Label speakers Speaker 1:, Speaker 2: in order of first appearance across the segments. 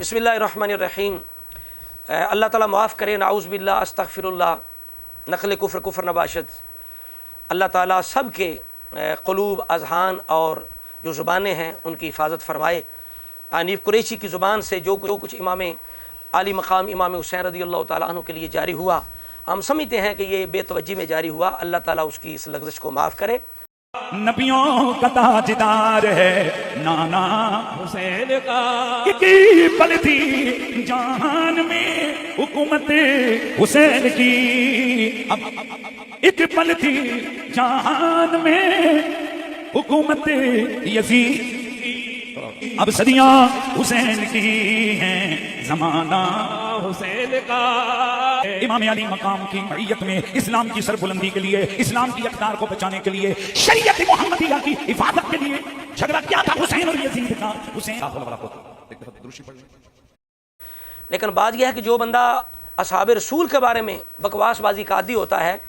Speaker 1: बिस्मिल्लाहिर्रहमानिर्रहीम। अल्लाह ताला माफ़ करे, नाउज़ बिल्लाह, अस्तग़फिरुल्लाह, नक़ल कुफ्र कुफ्र नबाशत। अल्लाह ताला सब के क़ुलूब, अज़हान और जो ज़ुबानें हैं उनकी हिफाजत फ़रमाए। हनीफ़ कुरैशी की ज़ुबान से जो कुछ इमाम आली मक़ाम इमाम हुसैन रज़ियल्लाहु ताला अन्हु के लिए जारी हुआ, हम समझते हैं कि ये बेतवज्जी में जारी हुआ। अल्लाह ताला उसकी इस लग़ज़श को माफ़ करे।
Speaker 2: नबियों का ताजदार है नाना हुसैन का, की पल थी जान में हुकूमत हुसैन की, एक पल थी जान में हुकूमत यजीद, अब सदियां हुसैन की हैं, जमाना हुसैन का। इमाम अली मकाम की मईयत में इस्लाम की सरबुलंदी के लिए, इस्लाम की अक़दार को बचाने के लिए, शरीयत मुहम्मदिया की हिफाजत के लिए झगड़ा क्या था हुसैन और यजीद का। हुसैन
Speaker 1: लेकिन बात यह है कि जो बंदा असहाब रसूल के बारे में बकवासबाजी का आदी होता है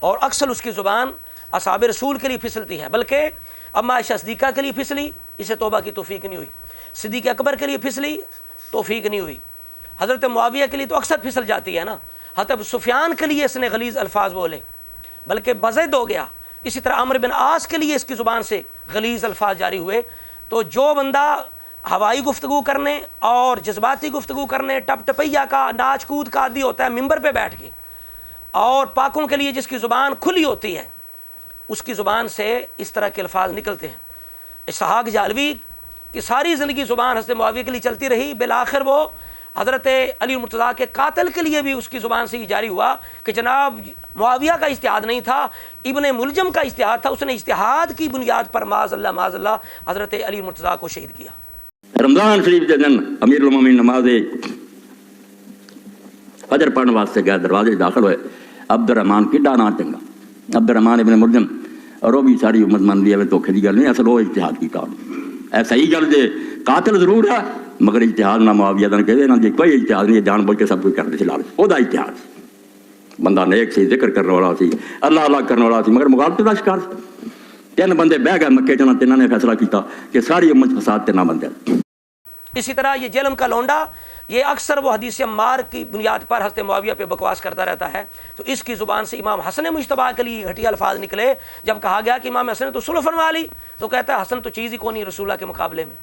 Speaker 1: और अक्सर उसकी ज़ुबान असहाब रसूल के लिए फिसलती है, बल्कि अम्मा आयशा सिद्दीक़ा के लिए फिसली, इसे तौबा की तौफीक नहीं हुई। सिद्दीक़ अकबर के लिए फिसली, तौफीक नहीं हुई। हज़रत मुआविया के लिए तो अक्सर फिसल जाती है ना। हज़रत सुफियान के लिए इसने गलीज़ अल्फाज बोले, बल्कि बज़द हो गया। इसी तरह अमर बिन आस के लिए इसकी ज़ुबान से गलीज़ अल्फाज जारी हुए। तो जो बंदा हवाई गुफ्तगू करने और जज्बाती गुफ्तगू करने, टप टपैया का, नाच कूद का आदी होता है मिंबर पे बैठ के, और पाकों के लिए जिसकी ज़ुबान खुली होती है, उसकी ज़ुबान से इस तरह के अल्फाज निकलते हैं। इसहाक़ जालवी की सारी ज़िंदगी ज़ुबान हज़रत मुआविया के लिए चलती रही। बिलाखिर वो हज़रत अली मुर्तज़ा के कातिल के लिए भी उसकी ज़ुबान से ही जारी हुआ कि जनाब मुआविया का इज्तिहाद नहीं था, इब्ने मुलजम का इज्तिहाद था। उसने इज्तिहाद की बुनियाद पर माज़अल्लाह हज़रत अली मुर्तज़ा को शहीद किया।
Speaker 3: रमज़ान शरीफ के दिन अमीरुल मोमिनीन नमाज फजर पढ़ने वास्ते गया, दरवाजे दाखिल हुए। अब्दुर्रहमान की डाना चंगा, अब्दुर्रहमान इब्ने मुलजम, और वो भी सारी उम्मत मान लिया धोखे की गल नहीं, असल वो इज्तिहाद की काम ऐसा ही गल जे कातिल जरूर है, मगर इज्तिहाद ना मुआविया का कहते ना जी कोई इज्तिहाद नहीं, जान बुझ के सब कुछ करते लालच ओदा इज्तिहाद। बंदा नेक सी, जिक्र करने वाला सी, अल्लाह अल्लाह करने वाला सी, मगर मुगालते का शिकार। तीन बंदे बह गए मक्के च, तिन्हों ने फैसला किया कि सारी उम्मत फसाद तिना बंदे।
Speaker 1: इसी तरह ये जेलम का लौंडा, ये अक्सर वो हदीस अम्मार की बुनियाद पर हज़रत मुआविया पे बकवास करता रहता है। तो इसकी ज़ुबान से इमाम हसन मुश्तबा के लिए घटिया अल्फाज निकले। जब कहा गया कि इमाम हसन ने तो सुलह फरमा ली, तो कहता है हसन तो चीज़ ही कौन नहीं रसूलुल्लाह के मुकाबले में।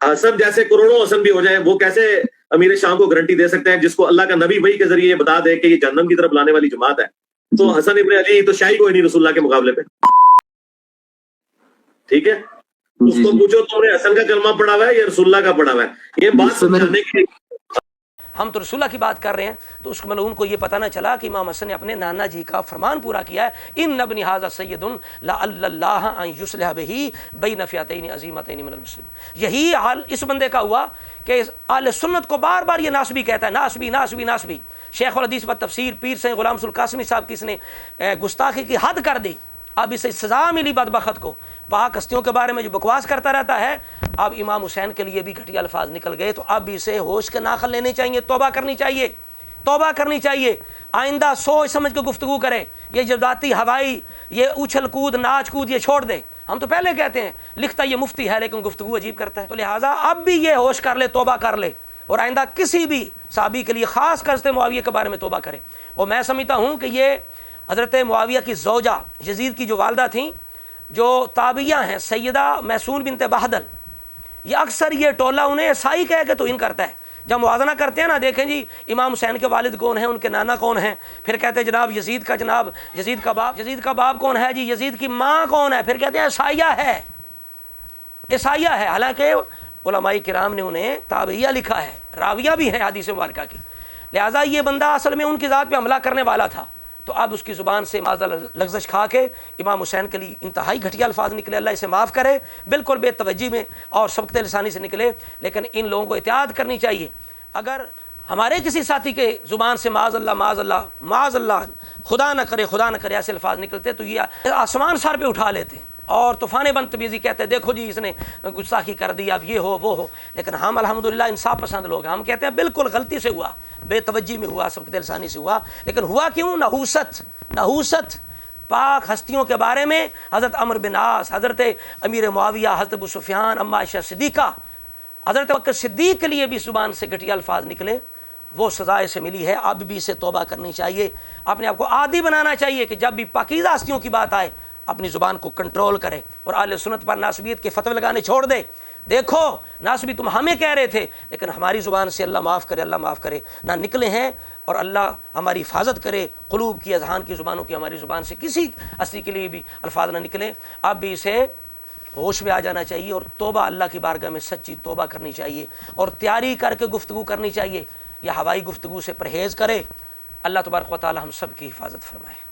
Speaker 4: हसन जैसे करोड़ों हसन भी हो जाए, वो कैसे अमीर शाम को गारंटी दे सकते हैं जिसको अल्लाह का नबी वही के जरिए बता दे कि ये जन्नत की तरफ लाने वाली जमात है। तो हसन इब्ने अली तो शाही कोई नहीं रसूलुल्लाह के मुकाबले पे, ठीक है। उसको पूछो तुमने हसन का कलमा पढ़ा हुआ है या रसूलुल्लाह का पढ़ा हुआ है, ये बात समझने की।
Speaker 1: हम तो रसूलुल्लाह की बात कर रहे हैं, तो उसको मतलब उनको ये पता ना चला कि इमाम हसन ने अपने नाना जी का फरमान पूरा किया है, इन नबनी हाज़ा सय्यदुन लअल्लाह अन युस्लिह बिही बैन फ़िअतैन अज़ीमतैन मिनल मुस्लिमीन। यही हाल इस बंदे का हुआ कि अहले सुन्नत को बार बार ये नासबी कहता है, नासबी नासबी नासबी। शेख उल हदीस व तफसीर पीर सैयद गुलाम रसूल कासमी साहब की इसने गुस्ताखी की हद कर दी। अब इसे सज़ा मिली बदबख्त को, पाक हस्तियों के बारे में जो बकवास करता रहता है। अब इमाम हुसैन के लिए भी घटिया अल्फाज निकल गए, तो अब इसे होश के नाखल लेने चाहिए, तौबा करनी चाहिए, तौबा करनी चाहिए। आइंदा सोच समझ के गुफ्तगू करे। ये जज्बाती हवाई, ये उछल कूद, नाच कूद, ये छोड़ दे। हम तो पहले कहते हैं लिखता ये मुफ्ती है लेकिन गुफ्तगू अजीब करता है। तो लिहाजा अब भी ये होश कर ले, तौबा कर ले, और आइंदा किसी भी साहबी के लिए ख़ास कर से मुआविया के बारे में तौबा करे। और मैं समझता हूँ कि ये हज़रत मुआविया की ज़ौजा यजीद की जो वालदा थी, जो ताबिया हैं सैयदा मैसून बिनत बहदल, ये अक्सर ये टोला उन्हें ईसाई कह के तौहीन करता है। जब मुआज़ना करते हैं ना, देखें जी इमाम हुसैन के वालिद कौन हैं, उनके नाना कौन हैं, फिर कहते हैं जनाब यजीद का बाप कौन है जी, यजीद की माँ कौन है, फिर कहते हैं ईसाइया है। हालांकि उलमाए किराम ने उन्हें ताबिया लिखा है, राविया भी है हदीस मुबारका की। लिहाजा ये बंदा असल में उनकी ज़ात पे हमला करने वाला था। तो अब उसकी ज़ुबान से माज़अल्लाह लग़ज़श खा के इमाम हुसैन के लिए इंतहाई घटिया अल्फाज निकले। अल्लाह इसे माफ़ करे, बिल्कुल बेतवज्जी में और सबक़त लिसानी से निकले। लेकिन इन लोगों को एहतियात करनी चाहिए। अगर हमारे किसी साथी के ज़ुबान से माज़अल्लाह खुदा न करे ऐसे अल्फाज निकलते, तो ये आसमान सर पे उठा लेते हैं और तूफ़ान बदतमीज़ी कहते हैं, देखो जी इसने गुस्ताखी कर दी, अब ये हो वो हो। लेकिन हम अल्हम्दुलिल्लाह इंसाफ पसंद लोग हैं, हम कहते हैं बिल्कुल गलती से हुआ, बेतवज्जी में हुआ, सबक़त लिसानी से हुआ। लेकिन हुआ क्यों? नहूसत पाक हस्तियों के बारे में, हज़रत अमर बिन आस, हज़रत अमीर मुआविया, हज़रत अबू सुफ़ियान, अम्मा आयशा सिद्दीक़ा, حضرت بکر صدیق کے لیے بھی زبان سے گھٹیا الفاظ نکلے، وہ سزائے سے ملی ہے، اب بھی اسے توبہ کرنی چاہیے، اپنے آپ کو عادی بنانا چاہیے کہ جب بھی پاکیزہ ہستیوں کی بات آئے اپنی زبان کو کنٹرول کرے اور اہل سنت پر ناسبیت کے فتوے لگانے چھوڑ دے۔ دیکھو ناسبی تم ہمیں کہہ رہے تھے لیکن ہماری زبان سے اللہ معاف کرے، اللہ معاف کرے نہ نکلے ہیں، اور اللہ ہماری حفاظت کرے قلوب کی، اذہان کی زبانوں کی، ہماری زبان سے کسی ہستی کے لیے بھی الفاظ نہ نکلیں۔ اب بھی اسے ہوش میں آ جانا چاہیے اور توبہ اللہ کی بارگاہ میں سچی توبہ کرنی چاہیے اور تیاری کر کے گفتگو کرنی چاہیے، یا ہوائی گفتگو سے پرہیز کرے۔ اللہ تبارک و تعالی ہم سب کی حفاظت فرمائے۔